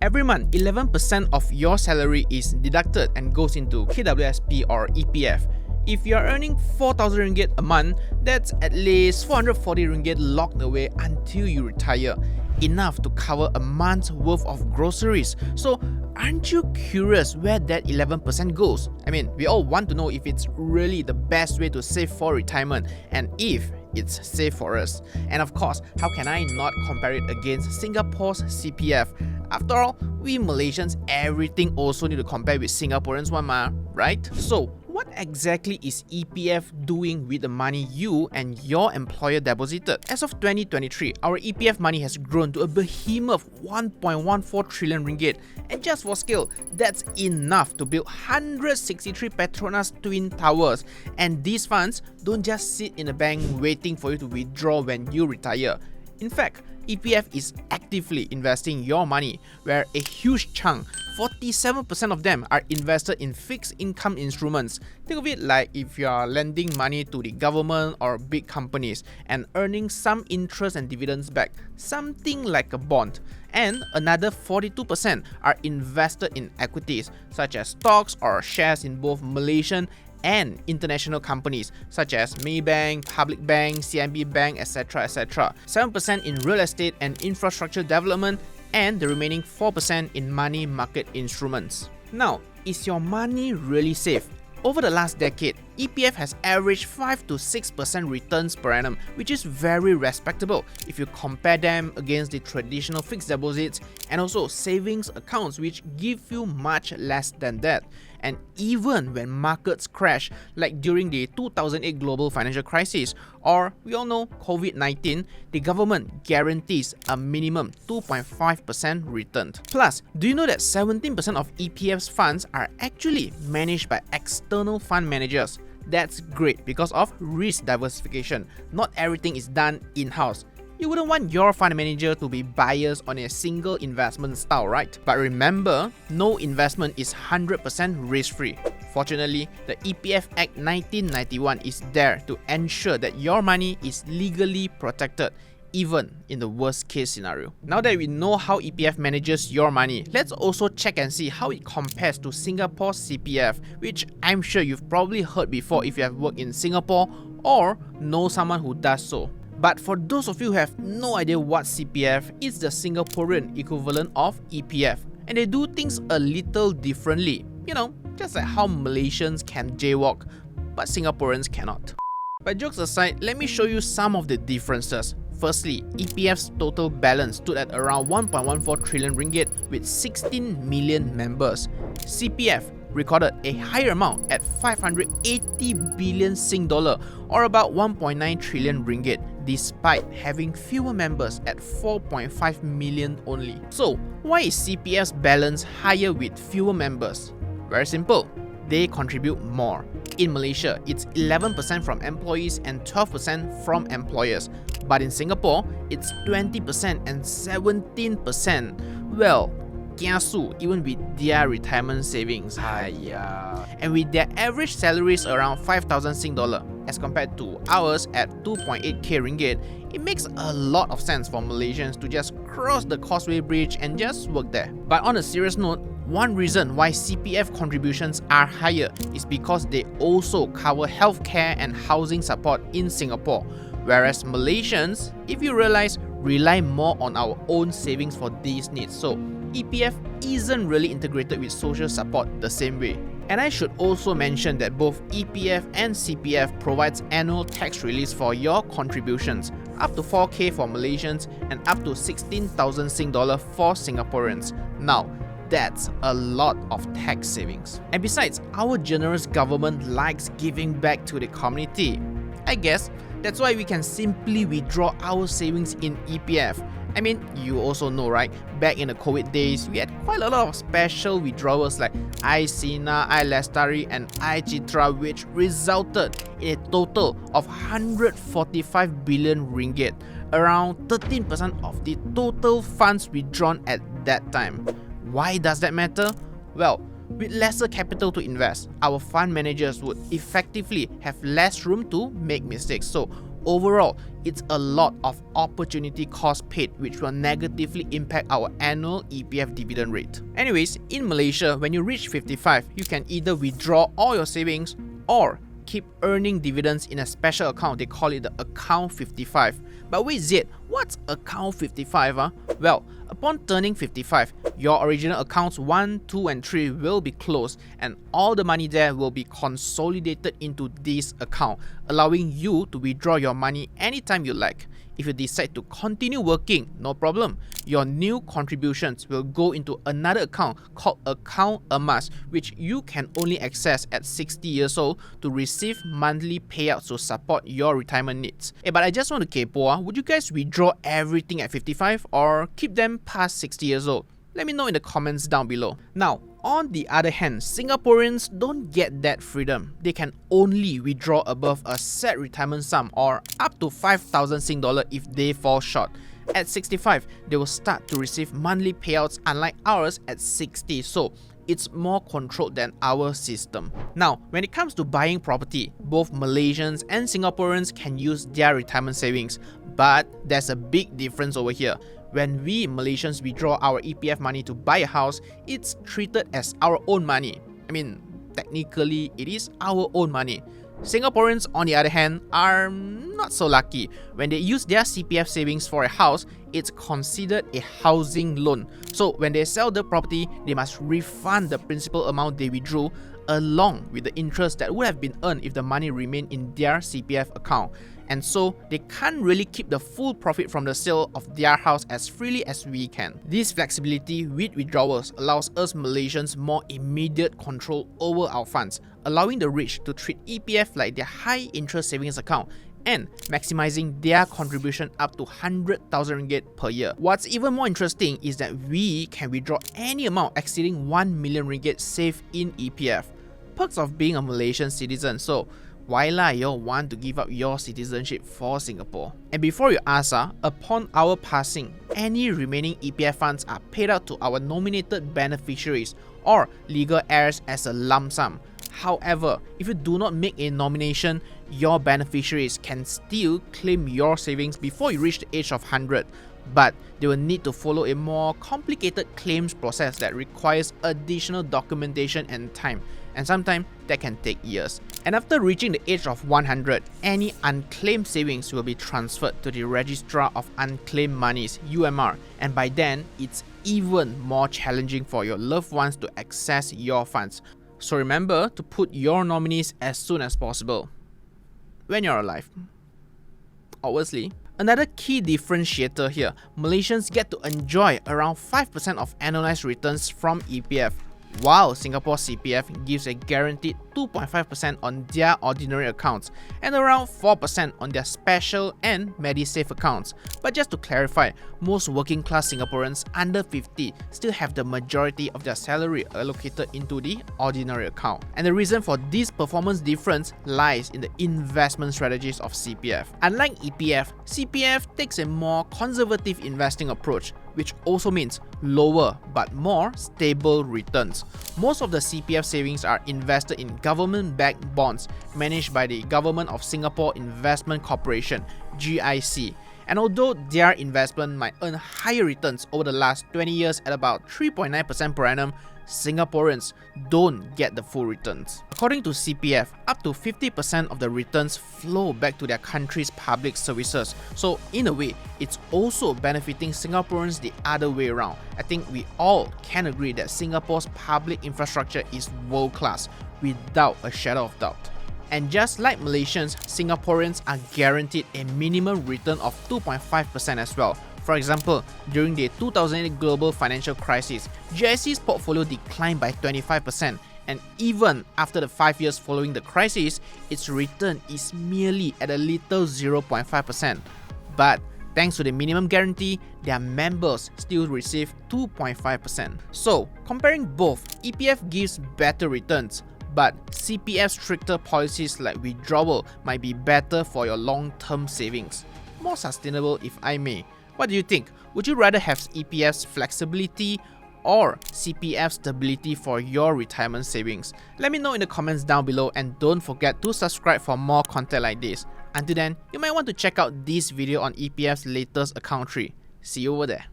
Every month, 11% of your salary is deducted and goes into KWSP or EPF. If you are earning 4,000 ringgit a month, that's at least 440 ringgit locked away until you retire. Enough to cover a month's worth of groceries. So, aren't you curious where that 11% goes? I mean, we all want to know if it's really the best way to save for retirement and if it's safe for us. And of course, how can I not compare it against Singapore's CPF? After all, we Malaysians, everything also need to compare with Singaporeans one ma, right? So, what exactly is EPF doing with the money you and your employer deposited? As of 2023, our EPF money has grown to a behemoth 1.14 trillion ringgit. And just for scale, that's enough to build 163 Petronas Twin Towers. And these funds don't just sit in a bank waiting for you to withdraw when you retire. In fact, EPF is actively investing your money, where a huge chunk, 47% of them, are invested in fixed income instruments. Think of it like if you are lending money to the government or big companies and earning some interest and dividends back, something like a bond. And another 42% are invested in equities, such as stocks or shares in both Malaysian and international companies such as Maybank, Public Bank, CIMB Bank, etc. etc. 7% in real estate and infrastructure development, and the remaining 4% in money market instruments. Now, is your money really safe? Over the last decade, EPF has averaged 5 to 6% returns per annum, which is very respectable if you compare them against the traditional fixed deposits and also savings accounts, which give you much less than that. And even when markets crash, like during the 2008 global financial crisis, or we all know COVID-19, the government guarantees a minimum 2.5% return. Plus, do you know that 17% of EPF's funds are actually managed by external fund managers? That's great because of risk diversification. Not everything is done in-house. You wouldn't want your fund manager to be biased on a single investment style, right? But remember, no investment is 100% risk-free. Fortunately, the EPF Act 1991 is there to ensure that your money is legally protected, even in the worst case scenario. Now that we know how EPF manages your money, let's also check and see how it compares to Singapore CPF, which I'm sure you've probably heard before if you have worked in Singapore or know someone who does so. But for those of you who have no idea what CPF, it's the Singaporean equivalent of EPF. And they do things a little differently. You know, just like how Malaysians can jaywalk, but Singaporeans cannot. But jokes aside, let me show you some of the differences. Firstly, EPF's total balance stood at around 1.14 trillion ringgit with 16 million members. CPF recorded a higher amount at 580 billion Sing dollar, or about 1.9 trillion ringgit, despite having fewer members at 4.5 million only. So, why is CPF's balance higher with fewer members? Very simple, they contribute more. In Malaysia, it's 11% from employees and 12% from employers. But in Singapore, it's 20% and 17%. Well, kiasu even with their retirement savings. And with their average salaries around 5,000 Sing dollar as compared to ours at 2.8k ringgit, it makes a lot of sense for Malaysians to just cross the Causeway Bridge and just work there. But on a serious note, one reason why CPF contributions are higher is because they also cover healthcare and housing support in Singapore, whereas Malaysians, if you realize, rely more on our own savings for these needs. So EPF isn't really integrated with social support the same way. And I should also mention that both EPF and CPF provides annual tax release for your contributions, up to 4k for Malaysians and up to 16,000 Sing dollar for Singaporeans. Now, that's a lot of tax savings. And besides, our generous government likes giving back to the community. I guess that's why we can simply withdraw our savings in EPF. I mean, you also know, right? Back in the COVID days, we had quite a lot of special withdrawals like i-Sina, i-Lestari and i-Citra, which resulted in a total of 145 billion ringgit, around 13% of the total funds withdrawn at that time. Why does that matter? Well, with lesser capital to invest, our fund managers would effectively have less room to make mistakes. So overall, it's a lot of opportunity cost paid which will negatively impact our annual EPF dividend rate. Anyways, in Malaysia, when you reach 55, you can either withdraw all your savings or keep earning dividends in a special account. They call it the Account 55. But wait, Ziet, what's Account 55? Well, upon turning 55, your original accounts 1, 2 and 3 will be closed and all the money there will be consolidated into this account, allowing you to withdraw your money anytime you like. If you decide to continue working, no problem. Your new contributions will go into another account called Account Emas, which you can only access at 60 years old to receive monthly payouts to support your retirement needs. But I just want to kepo, would you guys withdraw everything at 55 or keep them past 60 years old? Let me know in the comments down below. Now, on the other hand, Singaporeans don't get that freedom. They can only withdraw above a set retirement sum or up to 5,000 Sing dollar if they fall short. At 65, they will start to receive monthly payouts unlike ours at 60, so it's more controlled than our system. Now, when it comes to buying property, both Malaysians and Singaporeans can use their retirement savings, but there's a big difference over here. When we Malaysians withdraw our EPF money to buy a house, it's treated as our own money. I mean, technically, it is our own money. Singaporeans, on the other hand, are not so lucky. When they use their CPF savings for a house, it's considered a housing loan. So when they sell the property, they must refund the principal amount they withdrew along with the interest that would have been earned if the money remained in their CPF account. And so they can't really keep the full profit from the sale of their house as freely as we can. This flexibility with withdrawals allows us Malaysians more immediate control over our funds, allowing the rich to treat EPF like their high interest savings account and maximizing their contribution up to 100,000 ringgit per year. What's even more interesting is that we can withdraw any amount exceeding 1 million ringgit saved in EPF. Perks of being a Malaysian citizen, so why lah you want to give up your citizenship for Singapore? And before you ask, upon our passing, any remaining EPF funds are paid out to our nominated beneficiaries or legal heirs as a lump sum. However, if you do not make a nomination, your beneficiaries can still claim your savings before you reach the age of 100. But they will need to follow a more complicated claims process that requires additional documentation and time, and sometimes that can take years. And after reaching the age of 100, any unclaimed savings will be transferred to the Registrar of Unclaimed Monies (UMR), and by then, it's even more challenging for your loved ones to access your funds. So remember to put your nominees as soon as possible when you're alive, obviously. Another key differentiator here, Malaysians get to enjoy around 5% of annualized returns from EPF, while Singapore CPF gives a guaranteed 2.5% on their ordinary accounts and around 4% on their special and MediSave accounts. But just to clarify, most working class Singaporeans under 50 still have the majority of their salary allocated into the ordinary account. And the reason for this performance difference lies in the investment strategies of CPF. Unlike EPF, CPF takes a more conservative investing approach, which also means lower but more stable returns. Most of the CPF savings are invested in government-backed bonds managed by the Government of Singapore Investment Corporation (GIC). And although their investment might earn higher returns over the last 20 years at about 3.9% per annum, Singaporeans don't get the full returns. According to CPF, up to 50% of the returns flow back to their country's public services. So in a way, it's also benefiting Singaporeans the other way around. I think we all can agree that Singapore's public infrastructure is world-class, without a shadow of doubt. And just like Malaysians, Singaporeans are guaranteed a minimum return of 2.5% as well. For example, during the 2008 global financial crisis, GIC's portfolio declined by 25%, and even after the 5 years following the crisis, its return is merely at a little 0.5%. But thanks to the minimum guarantee, their members still receive 2.5%. So, comparing both, EPF gives better returns, but CPF's stricter policies like withdrawal might be better for your long-term savings. More sustainable, if I may. What do you think? Would you rather have EPF's flexibility or CPF stability for your retirement savings? Let me know in the comments down below, and don't forget to subscribe for more content like this. Until then, you might want to check out this video on EPF's latest account tree. See you over there.